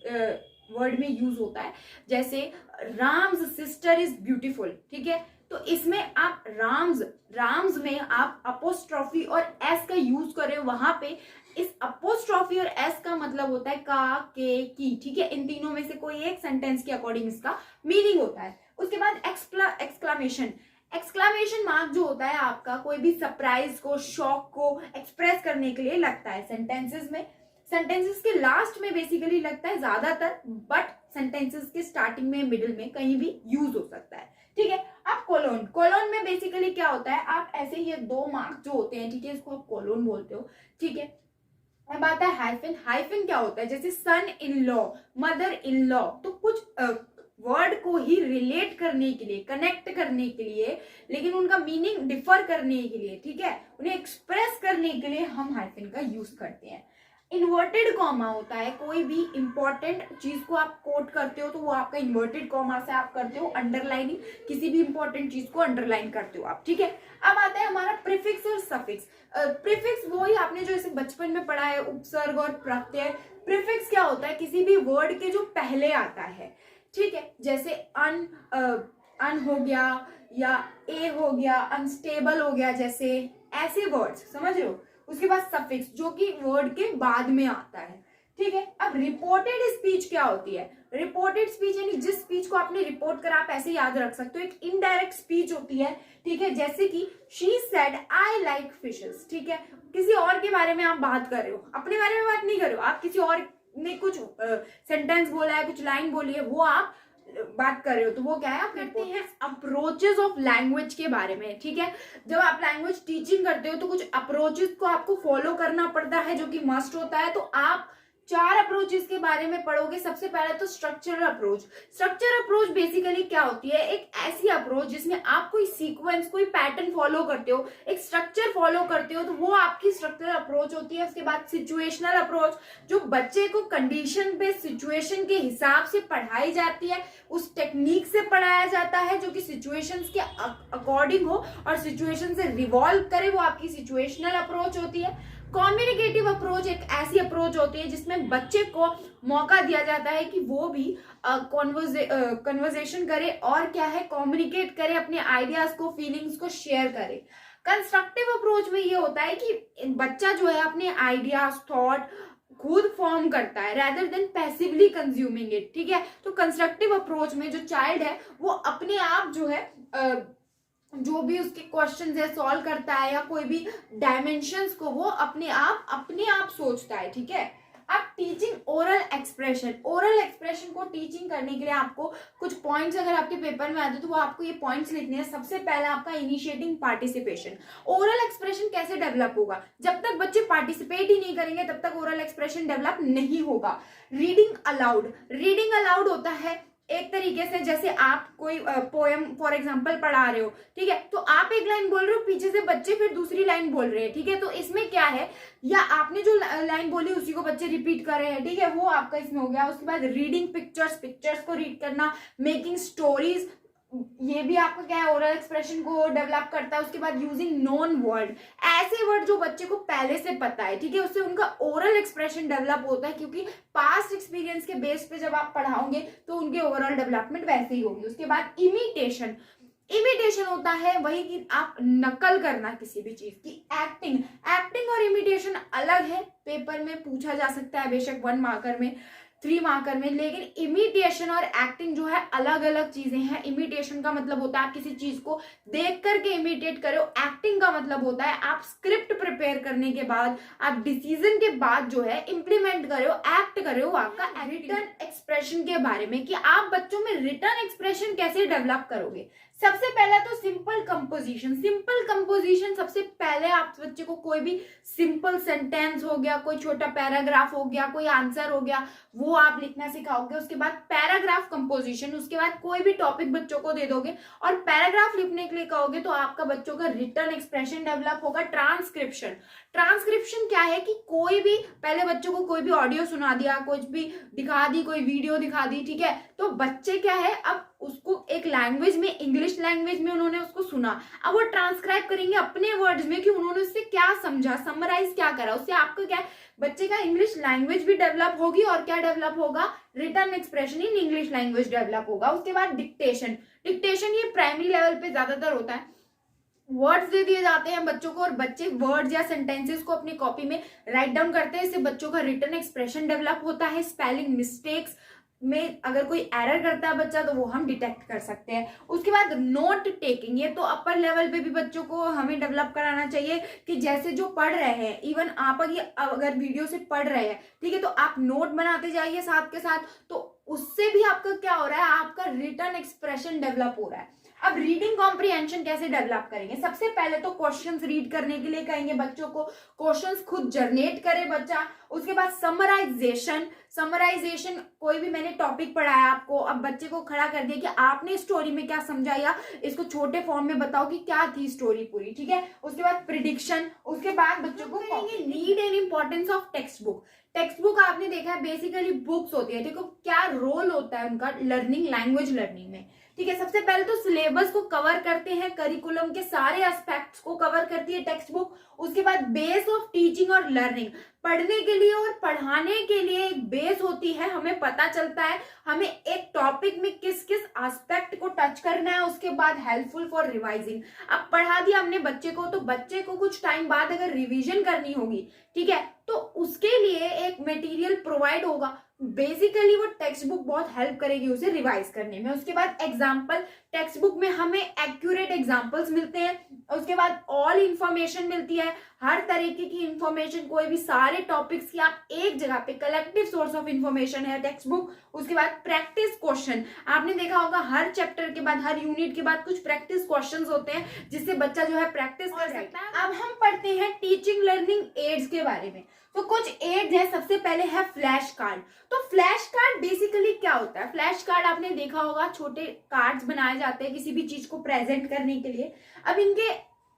वर्ड में यूज होता है, जैसे राम्स सिस्टर इज ब्यूटीफुल, ठीक है, तो इसमें आप राम्स में आप अपोस्ट्रॉफी और एस का यूज कर रहे हो। वहां पे इस अपोस्ट्रॉफी और एस का मतलब होता है का, के, की, ठीक है, इन तीनों में से कोई एक सेंटेंस के अकॉर्डिंग इसका मीनिंग होता है। उसके बाद एक्सक्लामेशन। एक्सक्लामेशन मार्क जो होता है आपका कोई भी सरप्राइज को, शॉक को एक्सप्रेस करने के लिए लगता है सेंटेंसेस में। सेंटेंसेस के लास्ट में बेसिकली लगता है ज्यादातर, बट सेंटेंसेस के स्टार्टिंग में, मिडिल में कहीं भी यूज हो सकता है, ठीक है। अब कोलोन में बेसिकली क्या होता है, आप ऐसे ये 2 मार्क जो होते हैं, ठीक है, इसको आप कोलोन बोलते हो, ठीक है। अब आता है हाइफन। हाइफन क्या होता है? जैसे son in law, mother in law, तो कुछ वर्ड को ही रिलेट करने के लिए, कनेक्ट करने के लिए, लेकिन उनका मीनिंग डिफर करने के लिए, ठीक है, उन्हें एक्सप्रेस करने के लिए हम हाइफन का यूज करते हैं। इन्वर्टेड कॉमा होता है, कोई भी इंपॉर्टेंट चीज को आप कोट करते हो तो वो आपका इन्वर्टेड कॉमा से आप करते हो अंडरलाइनिंग, किसी भी इंपॉर्टेंट चीज को अंडरलाइन करते हो आप, ठीक है। अब आता है हमारा प्रीफिक्स और सफिक्स। प्रीफिक्स वो ही आपने जो इसे बचपन में पढ़ा है, उपसर्ग और प्रत्यय। प्रीफिक्स क्या होता है? किसी भी वर्ड के जो पहले आता है, ठीक है, जैसे अन हो गया, या ए हो गया, अनस्टेबल हो गया, जैसे ऐसे वर्ड्स, समझ रहे हो। उसके बाद सफिक्स जो कि वर्ड के बाद में आता है, ठीक है। अब रिपोर्टेड स्पीच क्या होती है? रिपोर्टेड स्पीच यानी जिस स्पीच को आपने रिपोर्ट करा, आप ऐसे याद रख सकते हो, एक इनडायरेक्ट स्पीच होती है, ठीक है, जैसे कि she said I like fishes, ठीक है, किसी और के बारे में आप बात कर रहे हो, अपने बारे में बात नहीं कर रहे हो, आप किसी और ने कुछ सेंटेंस बोला है, कुछ लाइन बोली है, वो आप बात कर रहे हो, तो वो क्या है? आप करते हैं अप्रोचेस ऑफ लैंग्वेज के बारे में, ठीक है। जब आप लैंग्वेज टीचिंग करते हो तो कुछ अप्रोचेस को आपको फॉलो करना पड़ता है, जो कि मस्ट होता है। तो आप 4 अप्रोचेस के बारे में पढ़ोगे। सबसे पहले तो structural approach. Structural approach basically क्या होती है? एक ऐसी अप्रोच जिसमें आप कोई सीक्वेंस, कोई पैटर्न फॉलो करते हो, एक स्ट्रक्चर फॉलो करते हो, तो वो आपकी स्ट्रक्चरल अप्रोच होती है। उसके बाद सिचुएशनल अप्रोच, जो बच्चे को कंडीशन पे, सिचुएशन के हिसाब से पढ़ाई जाती है, उस टेक्निक से पढ़ाया जाता है जो कि सिचुएशंस के अकॉर्डिंग हो और सिचुएशन से रिवॉल्व करे, वो आपकी सिचुएशनल अप्रोच होती है। कम्युनिकेटिव अप्रोच एक ऐसी अप्रोच होती है जिसमें बच्चे को मौका दिया जाता है कि वो भी कन्वर्सेशन करे और क्या है, कम्युनिकेट करे, अपने आइडियाज को, फीलिंग्स को शेयर करे। कंस्ट्रक्टिव अप्रोच में ये होता है कि बच्चा जो है अपने आइडियाज, थॉट खुद फॉर्म करता है rather than passively consuming it, ठीक है। तो कंस्ट्रक्टिव अप्रोच में जो चाइल्ड है वो अपने आप जो है जो भी उसके क्वेश्चंस है सॉल्व करता है, या कोई भी डायमेंशंस को वो अपने आप सोचता है, ठीक है। अब teaching oral expression. Oral expression को टीचिंग करने के लिए आपको कुछ पॉइंट्स अगर आपके पेपर में आते तो वो आपको ये पॉइंट्स लिखने हैं। सबसे पहला आपका इनिशिएटिंग पार्टिसिपेशन। ओरल एक्सप्रेशन कैसे डेवलप होगा? जब तक बच्चे पार्टिसिपेट ही नहीं करेंगे तब तक ओरल एक्सप्रेशन डेवलप नहीं होगा। Reading allowed. रीडिंग अलाउड होता है एक तरीके से, जैसे आप कोई पोएम फॉर एग्जांपल पढ़ा रहे हो, ठीक है, तो आप एक लाइन बोल रहे हो, पीछे से बच्चे फिर दूसरी लाइन बोल रहे हैं, ठीक है। तो इसमें क्या है, या आपने जो लाइन बोली उसी को बच्चे रिपीट कर रहे हैं, ठीक है, वो आपका इसमें हो गया। उसके बाद रीडिंग पिक्चर्स को रीड करना, मेकिंग स्टोरीज, ये भी आपका क्या है, ओरल एक्सप्रेशन को डेवलप करता है। उसके बाद यूजिंग नॉन वर्ड, ऐसे वर्ड जो बच्चे को पहले से पता है, ठीक है, उससे उनका ओरल एक्सप्रेशन डेवलप होता है, क्योंकि पास्ट एक्सपीरियंस के बेस पे जब आप पढ़ाओगे तो उनके ओवरऑल डेवलपमेंट वैसे ही होगी। उसके बाद इमिटेशन। इमिटेशन होता है वही कि आप नकल करना किसी भी चीज की। एक्टिंग और इमिटेशन अलग है, पेपर में पूछा जा सकता है बेशक 1 मार्कर में। 3 मार्कर में। लेकिन इमिटेशन और एक्टिंग जो है अलग अलग चीजें हैं। इमिटेशन का मतलब होता है आप किसी चीज को देख करके इमिटेट करो। एक्टिंग का मतलब होता है आप स्क्रिप्ट प्रिपेयर करने के बाद, आप डिसीजन के बाद जो है इम्प्लीमेंट करो, एक्ट करो। आपका रिटर्न एक्सप्रेशन के बारे में कि आप बच्चों में रिटर्न एक्सप्रेशन कैसे डेवलप करोगे। सबसे पहला तो सिंपल कंपोजिशन। सिंपल कंपोजिशन सबसे पहले आप बच्चे को कोई भी सिंपल सेंटेंस हो गया, कोई छोटा पैराग्राफ हो गया, कोई आंसर हो गया, वो आप लिखना सिखाओगे। उसके बाद पैराग्राफ कंपोजिशन, उसके बाद कोई भी टॉपिक बच्चों को दे दोगे और पैराग्राफ लिखने के लिए कहोगे तो आपका बच्चों का रिटर्न एक्सप्रेशन डेवलप होगा। ट्रांसक्रिप्शन, ट्रांसक्रिप्शन क्या है कि कोई भी पहले बच्चों को कोई भी ऑडियो सुना दिया, कुछ भी दिखा दी, कोई वीडियो दिखा दी, ठीक है, तो बच्चे क्या है अब उसको एक लैंग्वेज में, इंग्लिश लैंग्वेज में उन्होंने उसको सुना, अब वो ट्रांसक्राइब करेंगे अपने वर्ड्स में कि उन्होंने उससे क्या समझा, समराइज क्या करा। उससे आपको क्या है, बच्चे का इंग्लिश लैंग्वेज भी डेवलप होगी और क्या डेवलप होगा, return expression in English language develop होगा। उसके बाद डिक्टेशन। डिक्टेशन ये प्राइमरी लेवल पे ज्यादातर होता है। वर्ड्स दे दिए जाते हैं बच्चों को और बच्चे वर्ड्स या सेंटेंसेस को अपनी कॉपी में राइट डाउन करते हैं। इससे बच्चों का रिटर्न एक्सप्रेशन डेवलप होता है। स्पेलिंग मिस्टेक्स में अगर कोई एरर करता है बच्चा तो वो हम डिटेक्ट कर सकते हैं। उसके बाद नोट टेकिंग, ये तो अपर लेवल पे भी बच्चों को हमें डेवलप कराना चाहिए कि जैसे जो पढ़ रहे हैं, इवन आप अगर वीडियो से पढ़ रहे हैं, ठीक है, तो आप नोट बनाते जाइए साथ के साथ, तो उससे भी आपका क्या हो रहा है, आपका रिटर्न एक्सप्रेशन डेवलप हो रहा है। अब रीडिंग कॉम्प्रिहेंशन कैसे डेवलप करेंगे, सबसे पहले तो क्वेश्चंस रीड करने के लिए कहेंगे बच्चों को, क्वेश्चंस खुद जनरेट करे बच्चा। उसके बाद समराइजेशन, समराइजेशन कोई भी मैंने टॉपिक पढ़ाया आपको, अब बच्चे को खड़ा कर दिया कि आपने स्टोरी में क्या समझा या इसको छोटे फॉर्म में बताओ कि क्या थी स्टोरी पूरी, ठीक है। उसके बाद प्रिडिक्शन, उसके बाद बच्चों को कहेंगे need and importance of text book. Text book आपने देखा है बेसिकली बुक्स होती है, देखो क्या रोल होता है उनका लर्निंग, लैंग्वेज लर्निंग में, ठीक है। सबसे पहले तो सिलेबस को कवर करते हैं, करिकुलम के सारे एस्पेक्ट्स को कवर करती है टेक्स्ट बुक। उसके बाद बेस ऑफ टीचिंग और लर्निंग, पढ़ने के लिए और पढ़ाने के लिए एक बेस होती है, हमें पता चलता है हमें एक टॉपिक में किस किस एस्पेक्ट को टच करना है। उसके बाद हेल्पफुल फॉर रिवाइजिंग, अब पढ़ा दिया हमने बच्चे को, तो बच्चे को कुछ टाइम बाद अगर रिवीजन करनी होगी, ठीक है, तो उसके लिए एक मटेरियल प्रोवाइड होगा। बेसिकली वो टेक्स्ट बुक बहुत हेल्प करेगी उसे रिवाइज करने में। उसके बाद एग्जाम्पल, टेक्स्ट बुक में हमें एक्यूरेट एग्जाम्पल्स मिलते हैं। उसके बाद ऑल इंफॉर्मेशन मिलती है, हर तरीके की इंफॉर्मेशन, कोई भी सारे टॉपिक्स की आप एक जगह पे, कलेक्टिव सोर्स ऑफ इंफॉर्मेशन है टेक्स्ट बुक। उसके बाद प्रैक्टिस क्वेश्चन, आपने देखा होगा हर चैप्टर के बाद, हर यूनिट के बाद कुछ प्रैक्टिस क्वेश्चंस होते हैं जिससे बच्चा जो है प्रैक्टिस कर सकता है। अब हम पढ़ते हैं टीचिंग लर्निंग एड्स के बारे में। तो कुछ एड्स हैं, सबसे पहले है फ्लैश कार्ड। तो फ्लैश कार्ड बेसिकली क्या होता है, फ्लैश कार्ड आपने देखा होगा, छोटे कार्ड्स बनाए जाते हैं किसी भी चीज को प्रेजेंट करने के लिए। अब इनके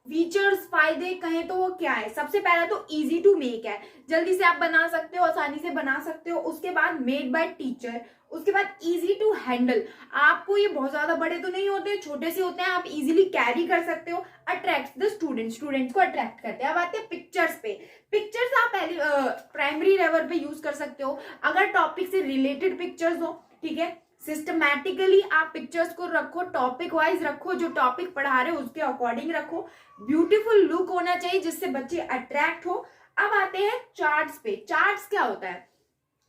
फीचर्स, फायदे कहें तो वो क्या है, सबसे पहला तो इजी टू मेक है, जल्दी से आप बना सकते हो, आसानी से बना सकते हो। उसके बाद मेड बाय टीचर, उसके बाद इजी टू हैंडल, आपको ये बहुत ज्यादा बड़े तो नहीं होते, छोटे से होते हैं, आप इजीली कैरी कर सकते हो। अट्रैक्ट द स्टूडेंट, स्टूडेंट्स को अट्रैक्ट करते हैं। अब आते हैं पिक्चर्स पे। पिक्चर्स आप पहले प्राइमरी लेवल पे यूज कर सकते हो अगर टॉपिक से रिलेटेड पिक्चर्स हो, ठीक है। सिस्टमैटिकली आप पिक्चर्स को रखो, टॉपिक वाइज रखो, जो टॉपिक पढ़ा रहे हो उसके अकॉर्डिंग रखो। ब्यूटीफुल लुक होना चाहिए जिससे बच्चे अट्रैक्ट हो। अब आते हैं चार्ट्स पे। चार्ट्स क्या होता है,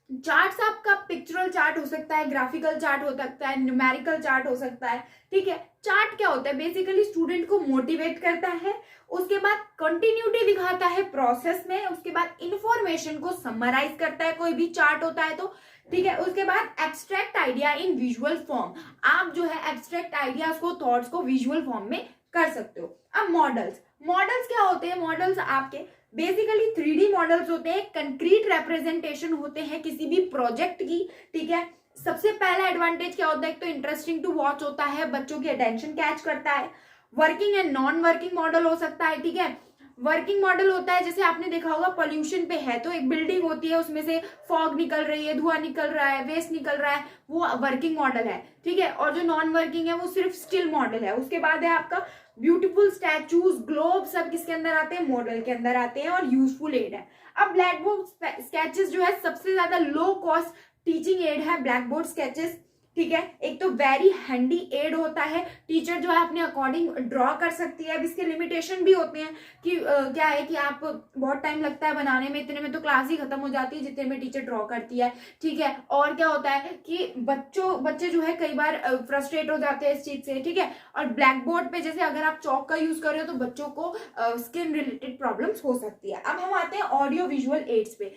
चार्ट्स आपका पिक्चरल चार्ट हो सकता है, ग्राफिकल चार्ट हो सकता है, न्यूमेरिकल चार्ट हो सकता है, ठीक है। चार्ट क्या होता है, बेसिकली स्टूडेंट को मोटिवेट करता है, उसके बाद कंटिन्यूटी दिखाता है प्रोसेस में, उसके बाद इंफॉर्मेशन को समराइज करता है, कोई भी चार्ट होता है तो, ठीक है। उसके बाद abstract idea in visual form, आप जो है एब्स्ट्रैक्ट आइडियाज को, थॉट्स को विजुअल फॉर्म में कर सकते हो। अब मॉडल्स, मॉडल्स क्या होते हैं, मॉडल्स आपके बेसिकली 3D मॉडल्स होते हैं, कंक्रीट रिप्रेजेंटेशन होते हैं किसी भी प्रोजेक्ट की, ठीक है। सबसे पहला एडवांटेज क्या होता है, एक तो इंटरेस्टिंग टू वॉच होता है, बच्चों की अटेंशन कैच करता है। Working and non working model हो सकता है, ठीक है। वर्किंग मॉडल होता है जैसे आपने देखा होगा पॉल्यूशन पे है, तो एक बिल्डिंग होती है, उसमें से फॉग निकल रही है, धुआं निकल रहा है, वेस्ट निकल रहा है, वो वर्किंग मॉडल है, ठीक है। और जो नॉन वर्किंग है वो सिर्फ स्टिल मॉडल है। उसके बाद है आपका ब्यूटीफुल स्टैचूज, ग्लोब, सब किसके अंदर आते हैं, मॉडल के अंदर आते हैं, और यूजफुल एड है। अब ब्लैक बोर्ड स्केचेस जो है सबसे ज्यादा लो कॉस्ट टीचिंग एड है, ब्लैक बोर्ड स्केचेस, ठीक है। एक तो वेरी हैंडी एड होता है, टीचर जो है अपने अकॉर्डिंग ड्रॉ कर सकती है। अब इसके लिमिटेशन भी होते हैं कि क्या है कि आप बहुत टाइम लगता है बनाने में, इतने में तो क्लास ही खत्म हो जाती है जितने में टीचर ड्रॉ करती है, ठीक है। और क्या होता है कि बच्चे जो है कई बार फ्रस्ट्रेट हो जाते हैं इस चीज से, ठीक है। और ब्लैक बोर्ड पे जैसे अगर आप चौक का यूज कर रहे हो तो बच्चों को स्किन रिलेटेड प्रॉब्लम्स हो सकती है। अब हम आते हैं ऑडियो विजुअल एड्स पे।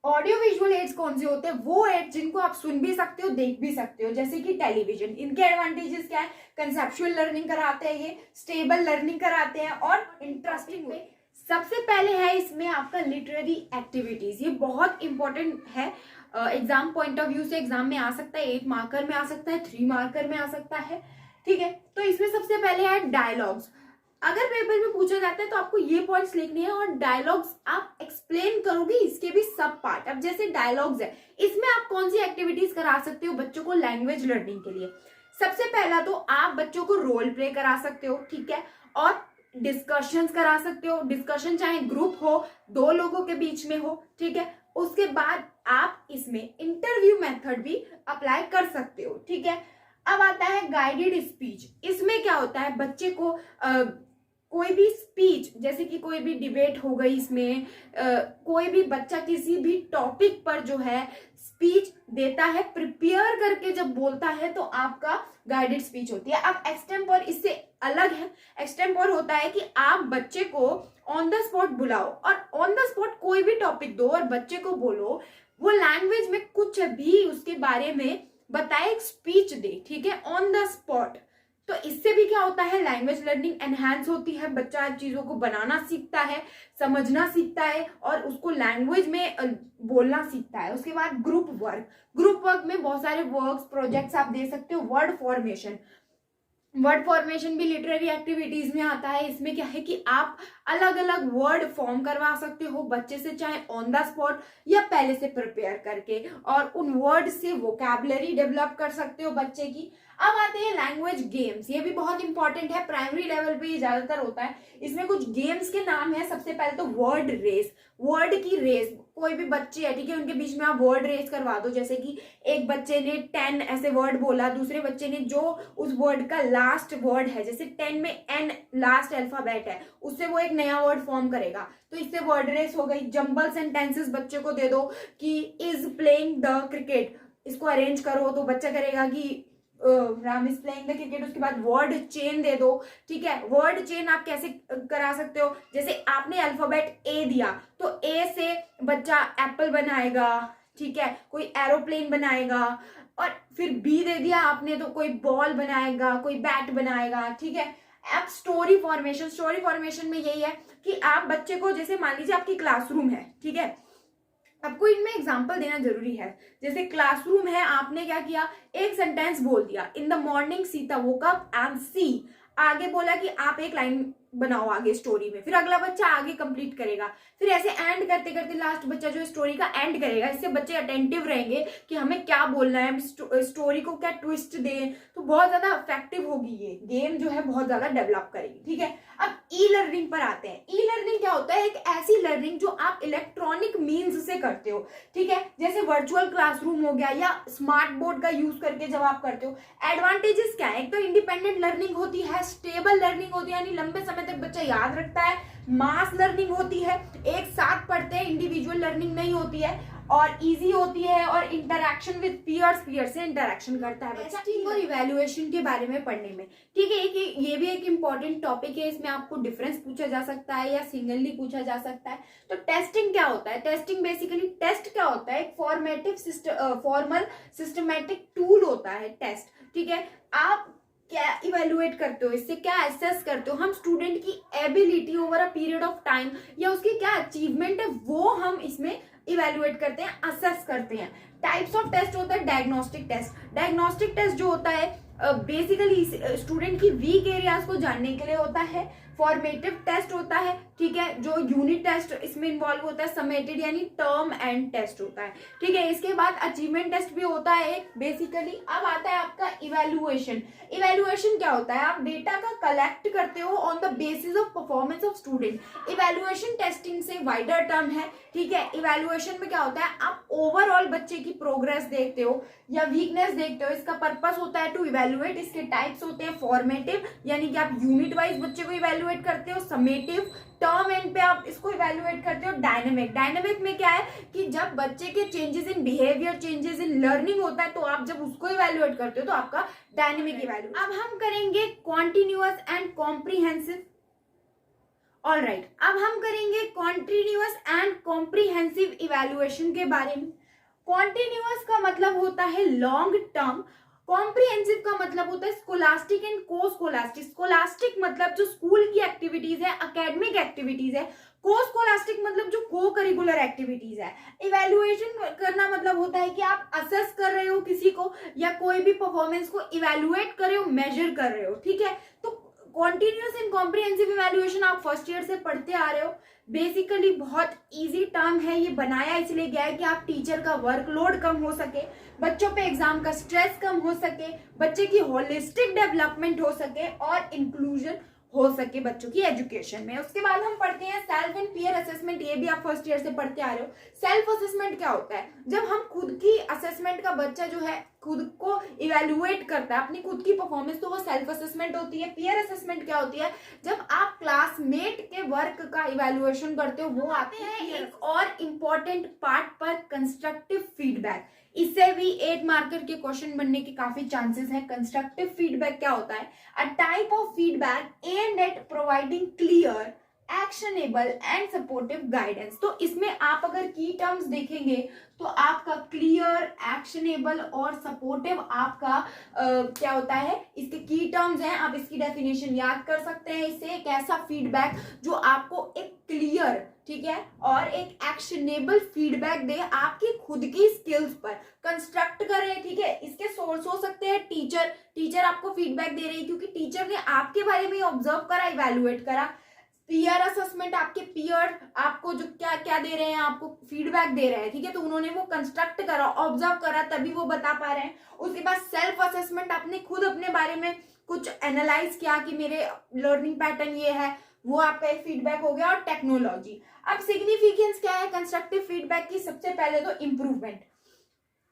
ऑडियो विजुअल एड्स कौन से होते हैं? वो एड्स जिनको आप सुन भी सकते हो, देख भी सकते हो, जैसे कि टेलीविजन। इनके एडवांटेजेस क्या है? कंसेप्चुअल लर्निंग कराते हैं, ये स्टेबल लर्निंग कराते हैं और इंटरेस्टिंग वे। सबसे पहले है इसमें आपका लिटरेरी एक्टिविटीज, ये बहुत इंपॉर्टेंट है। एग्जाम पॉइंट ऑफ व्यू से एग्जाम में आ सकता है, 8 मार्कर में आ सकता है, 3 मार्कर में आ सकता है, ठीक है। तो इसमें सबसे पहले है डायलॉग्स। अगर पेपर में पूछा जाता है तो आपको ये पॉइंट्स लिखने हैं और डायलॉग्स आप एक्सप्लेन करोगे इसके भी सब पार्ट। अब जैसे डायलॉग्स है, इसमें आप कौन सी एक्टिविटीज करा सकते हो बच्चों को लैंग्वेज लर्निंग के लिए? सबसे पहला तो आप बच्चों को रोल प्ले करा सकते हो, ठीक है, और डिस्कशंस करा सकते हो। डिस्कशन चाहे ग्रुप हो, 2 लोगों के बीच में हो, ठीक है। उसके बाद आप इसमें इंटरव्यू मेथड भी अप्लाई कर सकते हो, ठीक है। अब आता है गाइडेड स्पीच। इसमें क्या होता है, बच्चे को कोई भी स्पीच, जैसे कि कोई भी डिबेट हो गई, इसमें कोई भी बच्चा किसी भी टॉपिक पर जो है स्पीच देता है, प्रिपेयर करके जब बोलता है तो आपका गाइडेड स्पीच होती है। अब एक्सटेम्पोर इससे अलग है। एक्सटेम्पोर होता है कि आप बच्चे को ऑन द स्पॉट बुलाओ और ऑन द स्पॉट कोई भी टॉपिक दो और बच्चे को बोलो, वो लैंग्वेज में कुछ भी उसके बारे में बताए, एक स्पीच दे, ठीक है, ऑन द स्पॉट। तो इससे भी क्या होता है, लैंग्वेज लर्निंग एनहांस होती है, बच्चा चीजों को बनाना सीखता है, समझना सीखता है और उसको लैंग्वेज में बोलना सीखता है। उसके बाद ग्रुप वर्क में बहुत सारे वर्क्स, प्रोजेक्ट्स आप दे सकते हो। वर्ड फॉर्मेशन भी लिटरेरी एक्टिविटीज में आता है। इसमें क्या है कि आप अलग अलग वर्ड फॉर्म करवा सकते हो बच्चे से, चाहे ऑन द स्पॉट या पहले से प्रिपेयर करके, और उन वर्ड से वोकैबुलरी डेवलप कर सकते हो बच्चे की। अब आते हैं लैंग्वेज गेम्स। ये भी बहुत इंपॉर्टेंट है, प्राइमरी लेवल पे ये ज्यादातर होता है। इसमें कुछ गेम्स के नाम है। सबसे पहले तो वर्ड रेस, वर्ड की रेस। कोई भी बच्चे है, ठीक है, उनके बीच में आप वर्ड रेस करवा दो। जैसे कि एक बच्चे ने 10 ऐसे वर्ड बोला, दूसरे बच्चे ने जो उस वर्ड का लास्ट वर्ड है, जैसे 10 में N लास्ट अल्फाबेट है, उससे वो एक नया वर्ड फॉर्म करेगा, तो इससे वर्ड रेस हो गई। जंबल सेंटेंसेस बच्चे को दे दो कि इज प्लेइंग द क्रिकेट, इसको अरेंज करो, तो बच्चा करेगा कि Ram is playing the cricket. उसके बाद वर्ड चेन दे दो, ठीक है। वर्ड चेन आप कैसे करा सकते हो? जैसे आपने अल्फाबेट ए दिया तो ए से बच्चा एप्पल बनाएगा, ठीक है, कोई एरोप्लेन बनाएगा, और फिर बी दे दिया आपने तो कोई बॉल बनाएगा, कोई बैट बनाएगा, ठीक है। अब स्टोरी फॉर्मेशन में यही है कि आप बच्चे को, जैसे मान लीजिए आपकी क्लासरूम है, ठीक है, आपको इनमें एग्जाम्पल देना जरूरी है। जैसे क्लासरूम है, आपने क्या किया, एक सेंटेंस बोल दिया, in the morning Sita woke up and she, आगे बोला कि आप एक लाइन बनाओ आगे स्टोरी में, फिर अगला बच्चा आगे कंप्लीट करेगा, फिर ऐसे एंड करते करते लास्ट बच्चा जो स्टोरी का एंड करेगा। इससे बच्चे अटेंटिव रहेंगे कि हमें क्या बोलना है, स्टोरी को क्या ट्विस्ट दें, तो बहुत ज्यादा इफेक्टिव होगी ये गेम, जो है बहुत ज्यादा डेवलप करेगी, ठीक है। अब ई लर्निंग पर आते हैं। ई लर्निंग क्या होता है? एक ऐसी लर्निंग जो आप इलेक्ट्रॉनिक मीन्स से करते हो, ठीक है, जैसे वर्चुअल क्लासरूम हो गया या स्मार्ट बोर्ड का यूज करके जब आप करते हो। एडवांटेजेस क्या है? एक तो इंडिपेंडेंट लर्निंग होती है, स्टेबल लर्निंग होती है, यानी लंबे समय तक बच्चा याद रखता है, मास लर्निंग होती है, एक साथ पढ़ते हैं, इंडिविजुअल लर्निंग नहीं होती है, और इजी होती है, और इंटरैक्शन विद पीयर्स से इंटरैक्शन करता है बच्चा। टेस्टिंग और इवैल्यूएशन के बारे में पढ़ने में, ठीक है, ये भी एक इंपॉर्टेंट टॉपिक है। इसमें आपको डिफरेंस पूछा जा सकता है या सिंगलली पूछा जा सकता है। तो टेस्टिंग क्या होता है? टेस्टिंग बेसिकली, टेस्ट क्या होता है? एक फॉर्मल सिस्टमैटिक टूल होता है टेस्ट, ठीक है। आप क्या इवेल्युएट करते हो, इससे क्या असेस करते हो? हम स्टूडेंट की ability over a period of time या उसकी क्या अचीवमेंट है वो हम इसमें इवेल्युएट करते हैं, असेस करते हैं। टाइप्स ऑफ टेस्ट होता है डायग्नोस्टिक टेस्ट। डायग्नोस्टिक टेस्ट जो होता है बेसिकली स्टूडेंट की वीक एरियाज को जानने के लिए होता है। फॉर्मेटिव टेस्ट होता है, ठीक है, जो यूनिट टेस्ट इसमें इन्वॉल्व होता है, समेटेड यानी टर्म एंड टेस्ट होता है, ठीक है। इसके बाद अचीवमेंट टेस्ट भी होता है एक बेसिकली। अब आता है आपका इवेल्युएशन। इवेल्युएशन क्या होता है? आप डेटा का कलेक्ट करते हो on the basis of performance of student. Evaluation testing से वाइडर टर्म है, ठीक है। इवेल्युएशन में क्या होता है? आप ओवरऑल बच्चे की प्रोग्रेस देखते हो या वीकनेस देखते हो। इसका पर्पस होता है टू इवेल्युएट। इसके टाइप्स होते हैं फॉर्मेटिव यानी कि आप यूनिट वाइज बच्चे को इवेल्युएट करते हो, समेटिव टर्म एंड पे आप इसको इवेल्युएट करते हो, डायनेमिक। डायनेमिक में क्या है कि जब बच्चे के changes in behaviour, changes in learning होता है तो आप जब उसको इवेल्युएट करते हो तो आपका डायनेमिक इवेल्युएट। अब हम करेंगे कॉन्टिन्यूअस एंड कॉम्प्रिहेंसिव। ऑलराइट, अब हम करेंगे कॉन्टिन्यूअस एंड कॉम्प्रिहेंसिव इवेल्युएशन के बारे में। कॉन्टिन्यूअस का मतलब होता है लॉन्ग टर्म, कॉम्प्रिहेंसिव का मतलब होता है स्कोलास्टिक एंड को स्कोलास्टिक। स्कोलास्टिक मतलब जो स्कूल की एक्टिविटीज है, एकेडमिक एक्टिविटीज है। को स्कोलास्टिक मतलब जो को करिकुलर एक्टिविटीज है। इवेल्युएशन करना मतलब होता है कि आप असेस कर रहे हो किसी को या कोई भी परफॉर्मेंस को इवेल्युएट कर रहे हो, मेजर कर रहे हो, ठीक है। तो कॉन्टिन्यूअस एंड कॉम्प्रिहेंसिव इवेल्युएशन आप फर्स्ट ईयर से पढ़ते आ रहे हो। बेसिकली बहुत इजी टर्म है, ये बनाया इसलिए गया है कि आप टीचर का वर्कलोड कम हो सके, बच्चों पे एग्जाम का स्ट्रेस कम हो सके, बच्चे की होलिस्टिक डेवलपमेंट हो सके और इंक्लूजन हो सके बच्चों की एजुकेशन में। उसके बाद हम पढ़ते हैं सेल्फ एंड पीयर असेसमेंट। ये भी आप फर्स्ट ईयर से पढ़ते आ रहे हो। सेल्फ असेसमेंट क्या होता है? जब हम खुद की असेसमेंट का बच्चा जो है खुद को इवेल्युएट करता है अपनी खुद की परफॉर्मेंस, तो वो सेल्फ असेसमेंट होती है। पीयर असेसमेंट क्या होती है? जब आप क्लासमेट के वर्क का इवेल्युएशन करते हो, वो आते हैं। एक और इम्पोर्टेंट पार्ट पर कंस्ट्रक्टिव फीडबैक। इससे भी 8 मार्कर के क्वेश्चन बनने के काफी चांसेस हैं। कंस्ट्रक्टिव फीडबैक क्या होता है? A type of feedback aimed at providing clear, actionable and supportive guidance. तो इसमें आप अगर की टर्म्स देखेंगे तो आपका क्लियर, एक्शनेबल और सपोर्टिव आपका क्या होता है? इसके की टर्म्स हैं। आप इसकी डेफिनेशन याद कर सकते हैं। इससे एक ऐसा फीडबैक जो आपको एक क्लियर, ठीक है, और एक एक्शनेबल फीडबैक दे आपकी खुद की स्किल्स पर कंस्ट्रक्ट करे, ठीक है। इसके सोर्स हो सकते हैं टीचर आपको फीडबैक दे रही है क्योंकि टीचर ने आपके बारे में ऑब्जर्व करा, इवेल्युएट करा। पीयर असेसमेंट, आपके पीयर आपको जो क्या क्या दे रहे हैं, आपको फीडबैक दे रहे हैं, ठीक है, तो उन्होंने वो कंस्ट्रक्ट करा, ऑब्जर्व करा, तभी वो बता पा रहे हैं। उसके बाद सेल्फ असेसमेंट, आपने खुद अपने बारे में कुछ एनालाइज किया कि मेरे लर्निंग पैटर्न ये है, वो आपका एक फीडबैक हो गया। और टेक्नोलॉजी, अब सिग्निफिकेंस क्या है कंस्ट्रक्टिव फीडबैक की? सबसे पहले तो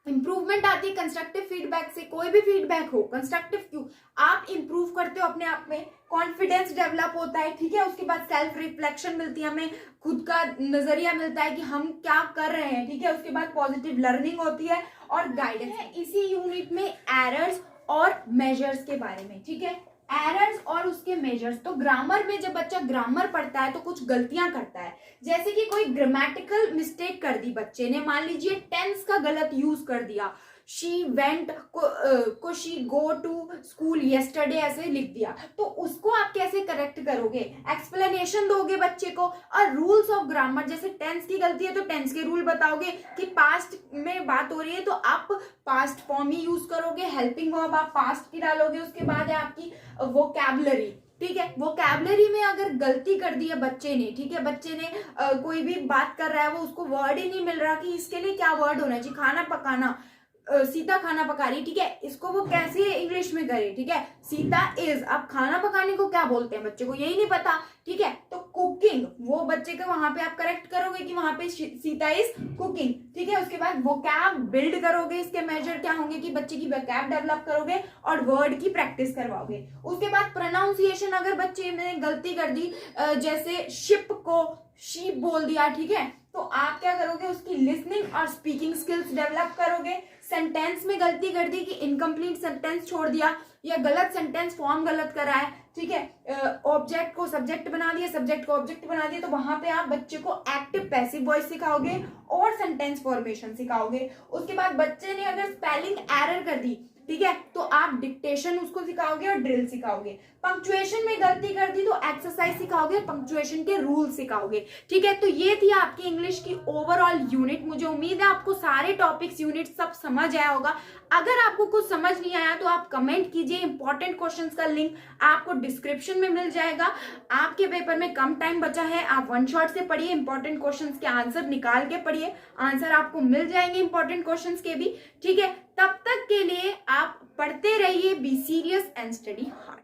इंप्रूवमेंट आती है कंस्ट्रक्टिव फीडबैक से। कोई भी फीडबैक हो, कंस्ट्रक्टिव क्यों, आप इंप्रूव करते हो अपने आप में, कॉन्फिडेंस डेवलप होता है, ठीक है। उसके बाद सेल्फ रिफ्लेक्शन मिलती है, हमें खुद का नजरिया मिलता है कि हम क्या कर रहे हैं, ठीक है। उसके बाद पॉजिटिव लर्निंग होती है और गाइडेंस है। इसी यूनिट में एरर्स और मेजर्स के बारे में, ठीक है, एरर्स और उसके मेजर्स। तो ग्रामर में जब बच्चा ग्रामर पढ़ता है तो कुछ गलतियां करता है, जैसे कि कोई ग्रामेटिकल मिस्टेक कर दी बच्चे ने, मान लीजिए टेंस का गलत यूज कर दिया, शी वेंट को she go to school yesterday ऐसे लिख दिया, तो उसको आप कैसे करेक्ट करोगे? एक्सप्लेनेशन दोगे बच्चे को। और रूल्स ऑफ ग्रामर, जैसे टेंस की गलती है तो टेंस के रूल बताओगे कि पास्ट में बात हो रही है तो आप पास्ट फॉर्म ही यूज करोगे, हेल्पिंग वर्ब आप पास्ट की डालोगे। उसके बाद है आपकी वोकैबुलरी, ठीक है। वोकैबुलरी में अगर गलती कर दी है बच्चे ने, ठीक है, बच्चे ने कोई भी बात कर रहा है, वो उसको वर्ड ही नहीं मिल रहा कि इसके लिए क्या वर्ड होना चाहिए। खाना पकाना, सीता खाना पका रही, ठीक है, इसको वो कैसे इंग्लिश में करे, ठीक है, सीता इज। अब खाना पकाने को क्या बोलते हैं बच्चे को यही नहीं पता, ठीक है। तो कुकिंग, वो बच्चे को वहां पे आप करेक्ट करोगे कि वहां पे सीता इज कुकिंग, ठीक है। उसके बाद वोकैब बिल्ड करोगे, इसके मेजर क्या होंगे कि बच्चे की वोकैब डेवलप करोगे और वर्ड की प्रैक्टिस करवाओगे। उसके बाद प्रोनाउंसिएशन, अगर बच्चे ने गलती कर दी, जैसे शिप को शीप बोल दिया, ठीक है, तो आप क्या करोगे? उसकी लिसनिंग और स्पीकिंग स्किल्स डेवलप करोगे। सेंटेंस में गलती कर दी कि इनकम्प्लीट सेंटेंस छोड़ दिया या गलत सेंटेंस फॉर्म गलत करा है, ठीक है, ऑब्जेक्ट को सब्जेक्ट बना दिया, सब्जेक्ट को ऑब्जेक्ट बना दिया, तो वहां पे आप बच्चे को एक्टिव पैसिव वॉइस सिखाओगे और सेंटेंस फॉर्मेशन सिखाओगे। उसके बाद बच्चे ने अगर स्पेलिंग एरर कर दी, ठीक है, तो आप डिक्टेशन उसको सिखाओगे और ड्रिल सिखाओगे। पंक्चुएशन में गलती कर दी तो एक्सरसाइज सिखाओगे, पंक्चुएशन के रूल सिखाओगे। ठीक है, तो ये थी आपकी इंग्लिश की ओवरऑल यूनिट। मुझे उम्मीद है आपको सारे टॉपिक्स यूनिट सब समझ आया होगा। अगर आपको कुछ समझ नहीं आया तो आप कमेंट कीजिए। इंपॉर्टेंट क्वेश्चंस का लिंक आपको डिस्क्रिप्शन में मिल जाएगा। आपके पेपर में कम टाइम बचा है, आप वन शॉट से पढ़िए, इंपॉर्टेंट क्वेश्चंस के आंसर निकाल के पढ़िए, आंसर आपको मिल जाएंगे इंपॉर्टेंट क्वेश्चंस के भी। ठीक है, तब तक के लिए आप पढ़ते रहिए। Be serious and study hard.